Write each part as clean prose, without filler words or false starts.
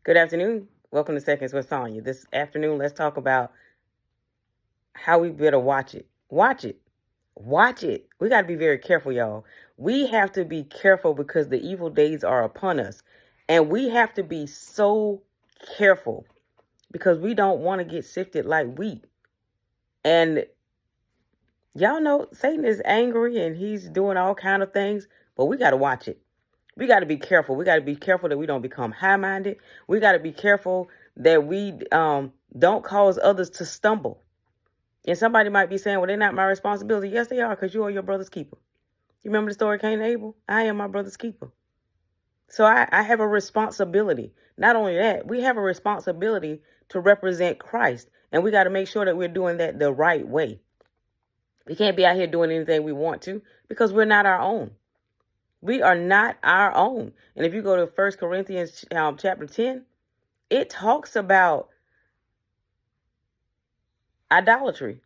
Good afternoon. Welcome to Seconds with Sonya. This afternoon, let's talk about how we better watch it. Watch it. Watch it. We got to be very careful, y'all. We have to be careful because the evil days are upon us. And we have to be so careful because we don't want to get sifted like wheat. And y'all know Satan is angry and he's doing all kind of things, but we got to watch it. We got to be careful. We got to be careful that we don't become high-minded. We got to be careful that we don't cause others to stumble. And somebody might be saying, well, they're not my responsibility. Yes, they are, because you are your brother's keeper. You remember the story of Cain and Abel? I am my brother's keeper. So I have a responsibility. Not only that, we have a responsibility to represent Christ. And we got to make sure that we're doing that the right way. We can't be out here doing anything we want to because we're not our own. We are not our own. And if you go to 1 Corinthians chapter 10, it talks about idolatry.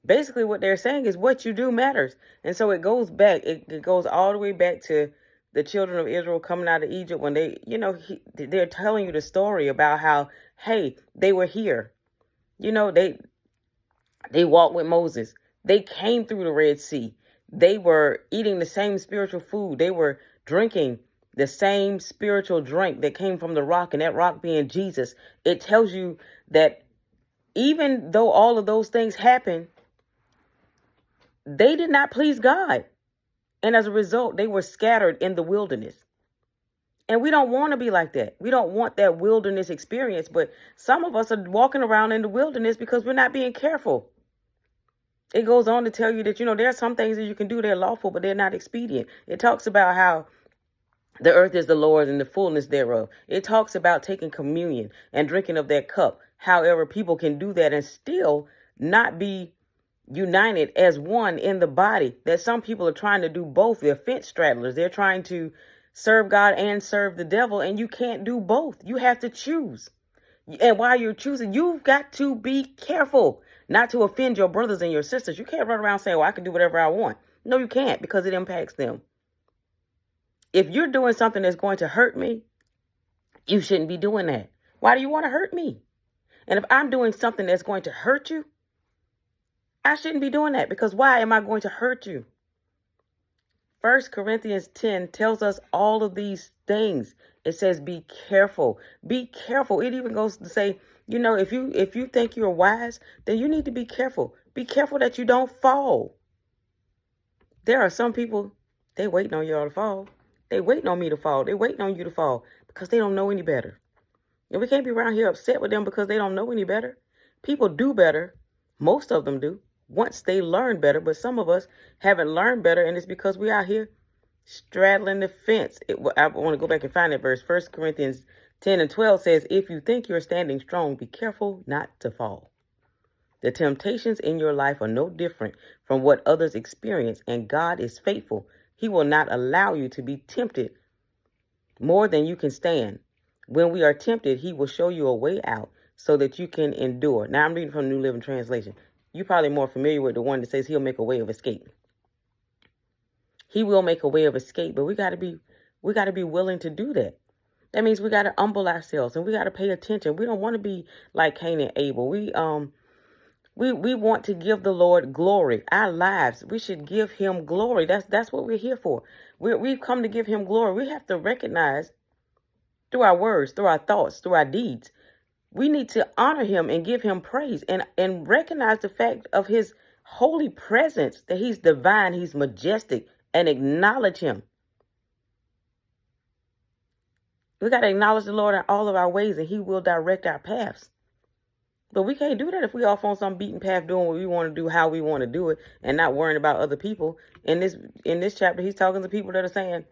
Basically, what they're saying is what you do matters. And so it goes back. It goes all the way back to the children of Israel coming out of Egypt when they're telling you the story about how, hey, they were here. They walked with Moses. They came through the Red Sea. They were eating the same spiritual food. They were drinking the same spiritual drink that came from the rock, and that rock being Jesus. It tells you that even though all of those things happened, they did not please God. And as a result, they were scattered in the wilderness. And we don't want to be like that. We don't want that wilderness experience. But some of us are walking around in the wilderness because we're not being careful. It goes on to tell you that, there are some things that you can do, they're lawful, but they're not expedient. It talks about how the earth is the Lord's and the fullness thereof. It talks about taking communion and drinking of that cup. However, people can do that and still not be united as one in the body. That some people are trying to do both. They're fence straddlers. They're trying to serve God and serve the devil, and you can't do both. You have to choose. And while you're choosing, you've got to be careful not to offend your brothers and your sisters. You can't run around saying, well, I can do whatever I want. No, you can't, because it impacts them. If you're doing something that's going to hurt me, you shouldn't be doing that. Why do you want to hurt me? And if I'm doing something that's going to hurt you, I shouldn't be doing that, because why am I going to hurt you? 1 Corinthians 10 tells us all of these things. It says, be careful. Be careful. It even goes to say, if you think you're wise, then you need to be careful. Be careful that you don't fall. There are some people, they waiting on y'all to fall. They waiting on me to fall. They waiting on you to fall because they don't know any better. And we can't be around here upset with them because they don't know any better. People do better. Most of them do. Once they learn better, but some of us haven't learned better, and it's because we out here straddling the fence. I want to go back and find that verse. 1 Corinthians 10 and 12 says, if you think you're standing strong, be careful not to fall. The temptations in your life are no different from what others experience, and God is faithful. He will not allow you to be tempted more than you can stand. When we are tempted, he will show you a way out so that you can endure. Now, I'm reading from the New Living Translation. You're probably more familiar with the one that says he'll make a way of escape. He will make a way of escape, but we got to be willing to do that. That means we got to humble ourselves and we got to pay attention. We don't want to be like Cain and Abel. We want to give the Lord glory. Our lives, we should give him glory. That's what we're here for. We've come to give him glory. We have to recognize through our words, through our thoughts, through our deeds, we need to honor him and give him praise and recognize the fact of his holy presence, that he's divine, he's majestic, and acknowledge him. We got to acknowledge the Lord in all of our ways, and he will direct our paths. But we can't do that if we off on some beaten path doing what we want to do, how we want to do it, and not worrying about other people. In this chapter, he's talking to people that are saying,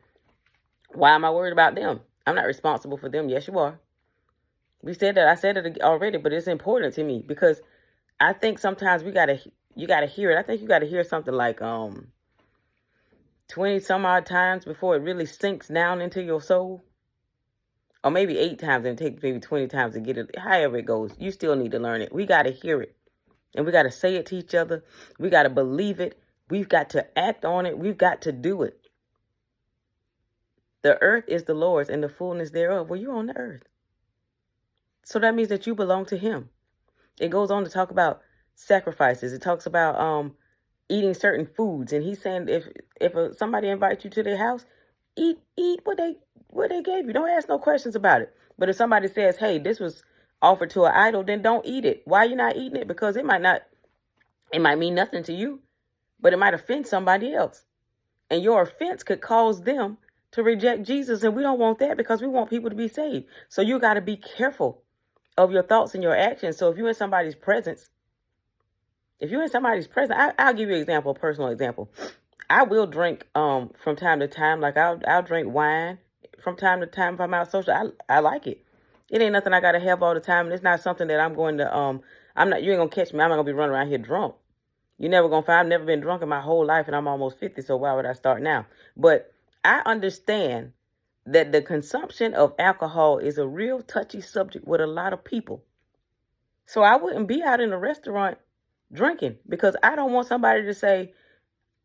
why am I worried about them? I'm not responsible for them. Yes, you are. We said that. I said it already, but it's important to me because I think sometimes you gotta hear it. I think you gotta hear something like 20 some odd times before it really sinks down into your soul. Or maybe 8 times, and it takes maybe 20 times to get it. However it goes, you still need to learn it. We got to hear it. And we got to say it to each other. We got to believe it. We've got to act on it. We've got to do it. The earth is the Lord's and the fullness thereof. Well, you're on the earth. So that means that you belong to him. It goes on to talk about sacrifices. It talks about eating certain foods. And he's saying if somebody invites you to their house, eat what they gave you. Don't ask no questions about it. But if somebody says, hey, this was offered to an idol, then don't eat it. Why are you not eating it? Because it might mean nothing to you, but it might offend somebody else. And your offense could cause them to reject Jesus. And we don't want that, because we want people to be saved. So you got to be careful of your thoughts and your actions. So if you're in somebody's presence, I'll give you an example, a personal example. I will drink from time to time. Like I'll drink wine from time to time if I'm out social. I like it. It ain't nothing I gotta have all the time. And it's not something that I'm going to you ain't gonna catch me. I'm not gonna be running around here drunk. You're never gonna find. I've never been drunk in my whole life, and I'm almost 50, so why would I start now? But I understand that the consumption of alcohol is a real touchy subject with a lot of people. So I wouldn't be out in a restaurant drinking, because I don't want somebody to say,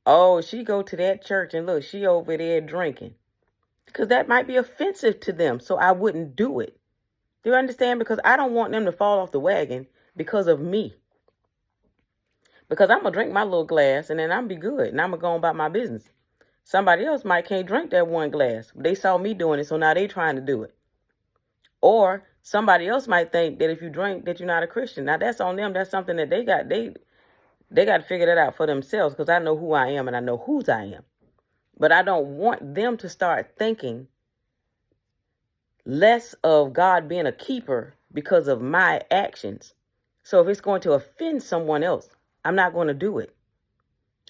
oh, she go to that church and look, she over there drinking, because that might be offensive to them. So I wouldn't do it. Do you understand? Because I don't want them to fall off the wagon because of me. Because I'm going to drink my little glass and then I'm be good and I'm going to go on about my business. Somebody else can't drink that one glass. They saw me doing it, so now they trying to do it. Or somebody else might think that if you drink that you're not a Christian. Now that's on them. That's something that they got to figure that out for themselves, because I know who I am and I know whose I am. But I don't want them to start thinking less of God being a keeper because of my actions. So if it's going to offend someone else, I'm not going to do it.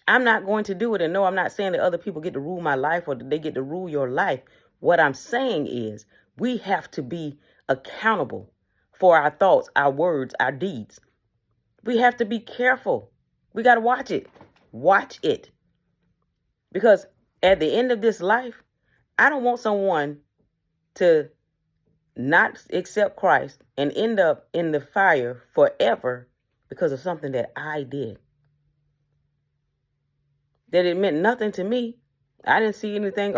I'm not going to do it. And no, I'm not saying that other people get to rule my life or that they get to rule your life. What I'm saying is we have to be accountable for our thoughts, our words, our deeds. We have to be careful. We got to watch it. Watch it. Because at the end of this life, I don't want someone to not accept Christ and end up in the fire forever because of something that I did. That it meant nothing to me. I didn't see anything,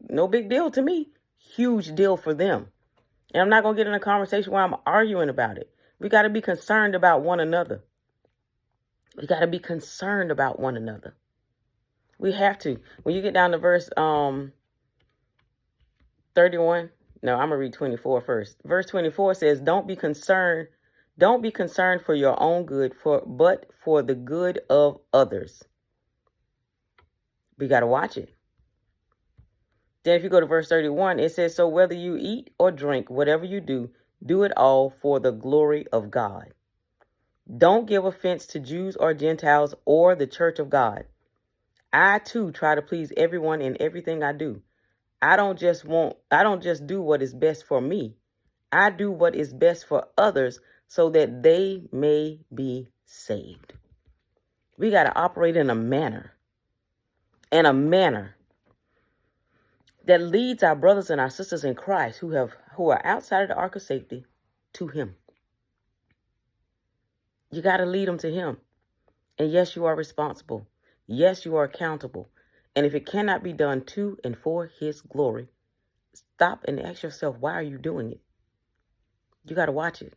no big deal to me. Huge deal for them. And I'm not going to get in a conversation where I'm arguing about it. We got to be concerned about one another. We got to be concerned about one another. We have to. When you get down to verse 31, no, I'm going to read 24 first. Verse 24 says, don't be concerned for your own good, but for the good of others. We got to watch it. Then if you go to verse 31, it says, so whether you eat or drink, whatever you do, do it all for the glory of God. Don't give offense to Jews or Gentiles or the church of God. I too try to please everyone in everything I do. I don't just do what is best for me. I do what is best for others so that they may be saved. We got to operate in a manner that leads our brothers and our sisters in Christ who are outside of the ark of safety to him. You got to lead them to him. And yes, you are responsible. Yes, you are accountable. And if it cannot be done to and for his glory, stop and ask yourself, why are you doing it? You got to watch it.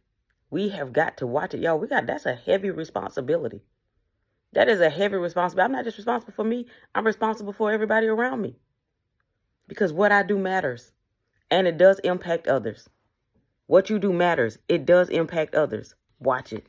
We have got to watch it. Y'all, that's a heavy responsibility. That is a heavy responsibility. I'm not just responsible for me. I'm responsible for everybody around me. Because what I do matters. And it does impact others. What you do matters. It does impact others. Watch it.